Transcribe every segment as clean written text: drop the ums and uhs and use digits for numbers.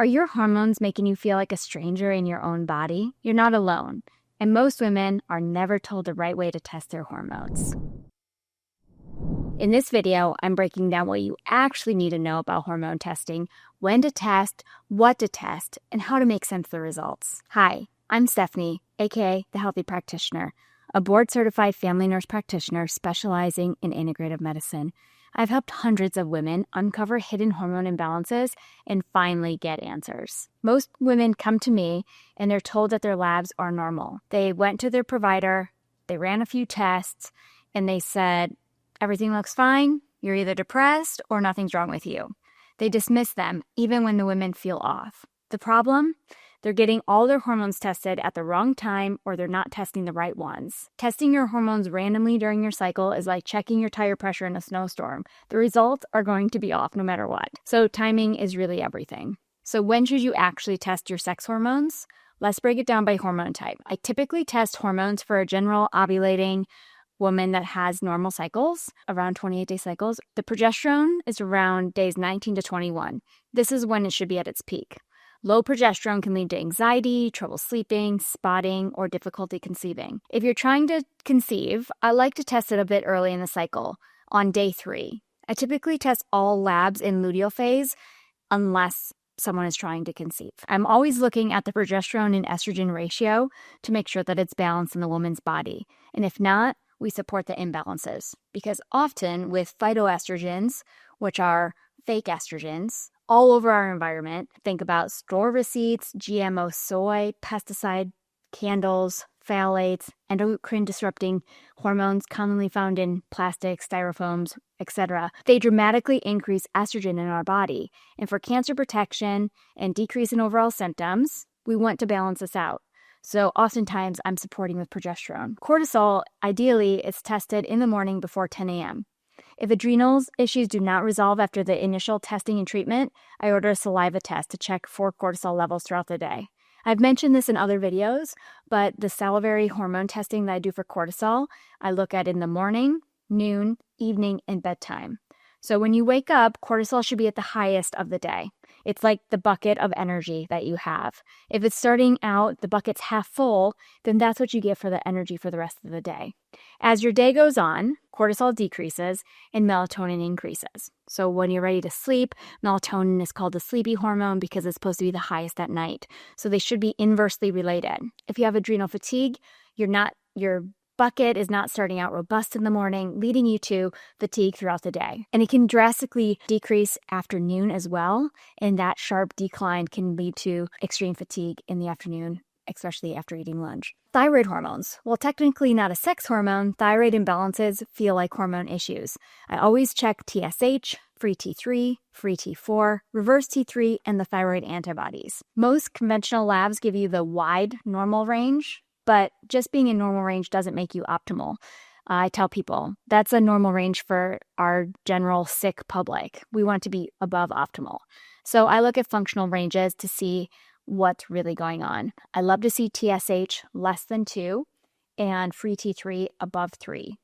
Are your hormones making you feel like a stranger in your own body? You're not alone, and most women are never told the right way to test their hormones. In this video, I'm breaking down what you actually need to know about hormone testing, when to test, what to test, and how to make sense of the results. Hi, I'm Stephanie, aka The Healthy Practitioner, a board-certified family nurse practitioner specializing in integrative medicine. I've helped hundreds of women uncover hidden hormone imbalances and finally get answers. Most women come to me and they're told that their labs are normal. They went to their provider, they ran a few tests, and they said, everything looks fine, you're either depressed or nothing's wrong with you. They dismiss them even when the women feel off. The problem? They're getting all their hormones tested at the wrong time, or they're not testing the right ones. Testing your hormones randomly during your cycle is like checking your tire pressure in a snowstorm. The results are going to be off no matter what. So timing is really everything. So when should you actually test your sex hormones? Let's break it down by hormone type. I typically test hormones for a general ovulating woman that has normal cycles, around 28-day cycles. The progesterone is around days 19 to 21. This is when it should be at its peak. Low progesterone can lead to anxiety, trouble sleeping, spotting, or difficulty conceiving. If you're trying to conceive, I like to test it a bit early in the cycle, on day 3. I typically test all labs in luteal phase unless someone is trying to conceive. I'm always looking at the progesterone and estrogen ratio to make sure that it's balanced in the woman's body. And if not, we support the imbalances. Because often with phytoestrogens, which are fake estrogens, all over our environment, think about store receipts, GMO soy, pesticide, candles, phthalates, endocrine disrupting hormones commonly found in plastics, styrofoams, etc. They dramatically increase estrogen in our body. And for cancer protection and decrease in overall symptoms, we want to balance this out. So oftentimes I'm supporting with progesterone. Cortisol, ideally, is tested in the morning before 10 a.m. If adrenals issues do not resolve after the initial testing and treatment, I order a saliva test to check for cortisol levels throughout the day. I've mentioned this in other videos, but the salivary hormone testing that I do for cortisol, I look at in the morning, noon, evening, and bedtime. So when you wake up, cortisol should be at the highest of the day. It's like the bucket of energy that you have. If it's starting out, the bucket's half full, then that's what you get for the energy for the rest of the day. As your day goes on, cortisol decreases and melatonin increases. So when you're ready to sleep, melatonin is called the sleepy hormone because it's supposed to be the highest at night. So they should be inversely related. If you have adrenal fatigue, your bucket is not starting out robust in the morning, leading you to fatigue throughout the day. And it can drastically decrease after noon as well. And that sharp decline can lead to extreme fatigue in the afternoon, especially after eating lunch. Thyroid hormones. While technically not a sex hormone, thyroid imbalances feel like hormone issues. I always check TSH, free T3, free T4, reverse T3, and the thyroid antibodies. Most conventional labs give you the wide normal range, but just being in normal range doesn't make you optimal. I tell people that's a normal range for our general sick public. We want to be above optimal. So I look at functional ranges to see what's really going on. I love to see TSH less than 2 and free T3 above 3.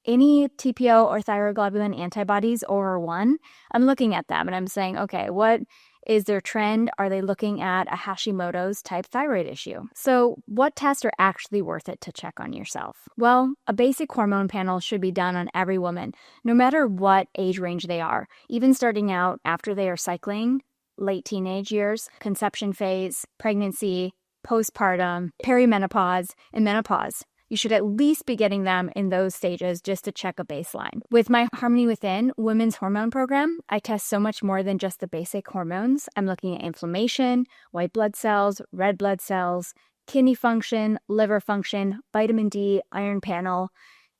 Any TPO or thyroglobulin antibodies over 1, I'm looking at them and I'm saying, okay, what is their trend? Are they looking at a Hashimoto's type thyroid issue? So what tests are actually worth it to check on yourself? Well, a basic hormone panel should be done on every woman, no matter what age range they are, even starting out after they are cycling, late teenage years, conception phase, pregnancy, postpartum, perimenopause, and menopause. You should at least be getting them in those stages just to check a baseline. With my Harmony Within women's hormone program, I test so much more than just the basic hormones. I'm looking at inflammation, white blood cells, red blood cells, kidney function, liver function, vitamin D, iron panel,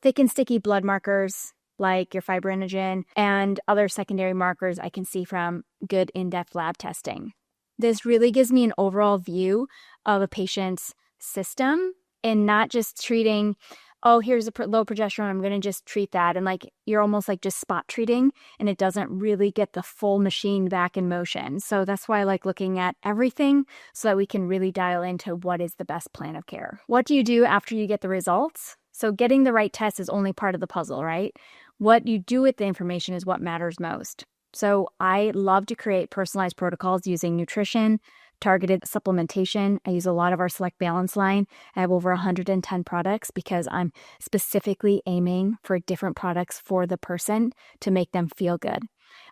thick and sticky blood markers like your fibrinogen, and other secondary markers I can see from good in-depth lab testing. This really gives me an overall view of a patient's system and not just treating, oh, here's a low progesterone, I'm going to just treat that. And like you're almost like just spot treating and it doesn't really get the full machine back in motion. So that's why I like looking at everything so that we can really dial into what is the best plan of care. What do you do after you get the results? So getting the right test is only part of the puzzle, right? What you do with the information is what matters most. So I love to create personalized protocols using nutrition, targeted supplementation. I use a lot of our Select Balance line. I have over 110 products because I'm specifically aiming for different products for the person to make them feel good.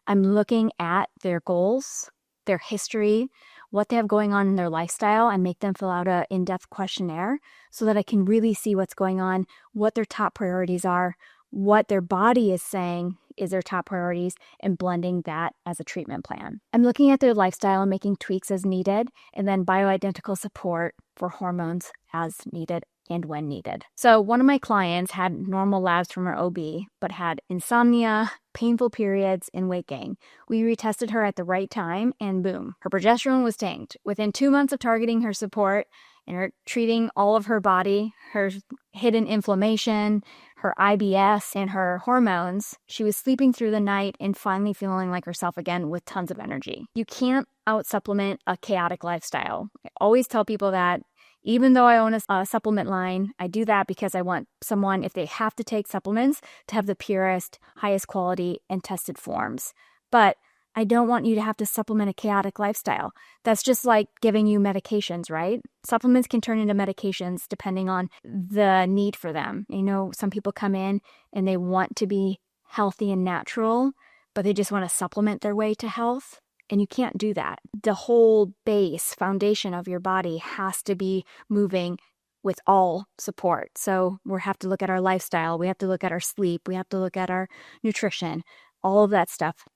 I'm looking at their goals, their history, what they have going on in their lifestyle, and make them fill out an in-depth questionnaire so that I can really see what's going on, what their top priorities are, what their body is saying is their top priorities, and blending that as a treatment plan. I'm looking at their lifestyle and making tweaks as needed, and then bioidentical support for hormones as needed and when needed. So one of my clients had normal labs from her OB, but had insomnia, painful periods, and weight gain. We retested her at the right time, and boom, her progesterone was tanked. Within 2 months of targeting her support and her treating all of her body, her hidden inflammation, her IBS, and her hormones, she was sleeping through the night and finally feeling like herself again with tons of energy. You can't out-supplement a chaotic lifestyle. I always tell people that. Even though I own a supplement line, I do that because I want someone, if they have to take supplements, to have the purest, highest quality, and tested forms. But I don't want you to have to supplement a chaotic lifestyle. That's just like giving you medications, right? Supplements can turn into medications depending on the need for them. You know, some people come in and they want to be healthy and natural, but they just want to supplement their way to health. And you can't do that. The whole base foundation of your body has to be moving with all support. So we have to look at our lifestyle. We have to look at our sleep. We have to look at our nutrition. All of that stuff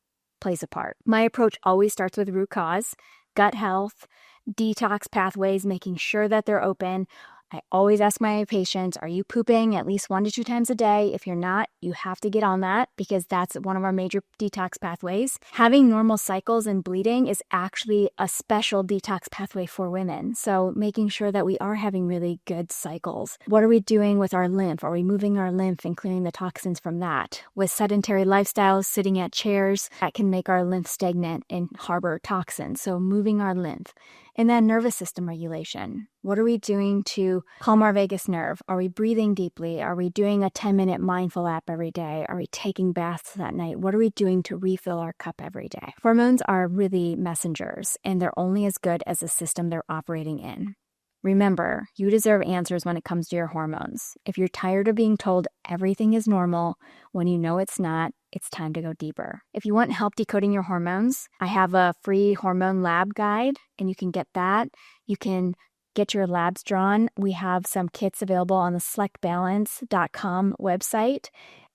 plays a part. My approach always starts with root cause, gut health, detox pathways, making sure that they're open. I always ask my patients, are you pooping at least 1 to 2 times a day? If you're not, you have to get on that because that's one of our major detox pathways. Having normal cycles and bleeding is actually a special detox pathway for women. So making sure that we are having really good cycles. What are we doing with our lymph? Are we moving our lymph and clearing the toxins from that? With sedentary lifestyles, sitting at chairs, that can make our lymph stagnant and harbor toxins. So moving our lymph. And then nervous system regulation. What are we doing to calm our vagus nerve? Are we breathing deeply? Are we doing a 10-minute mindful app every day? Are we taking baths that night? What are we doing to refill our cup every day? Hormones are really messengers, and they're only as good as the system they're operating in. Remember, you deserve answers when it comes to your hormones. If you're tired of being told everything is normal when you know it's not, it's time to go deeper. If you want help decoding your hormones, I have a free hormone lab guide, and you can get that. You can get your labs drawn. We have some kits available on the selectbalance.com website,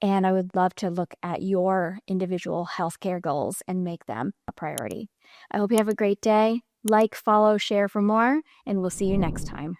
and I would love to look at your individual healthcare goals and make them a priority. I hope you have a great day. Like, follow, share for more, and we'll see you next time.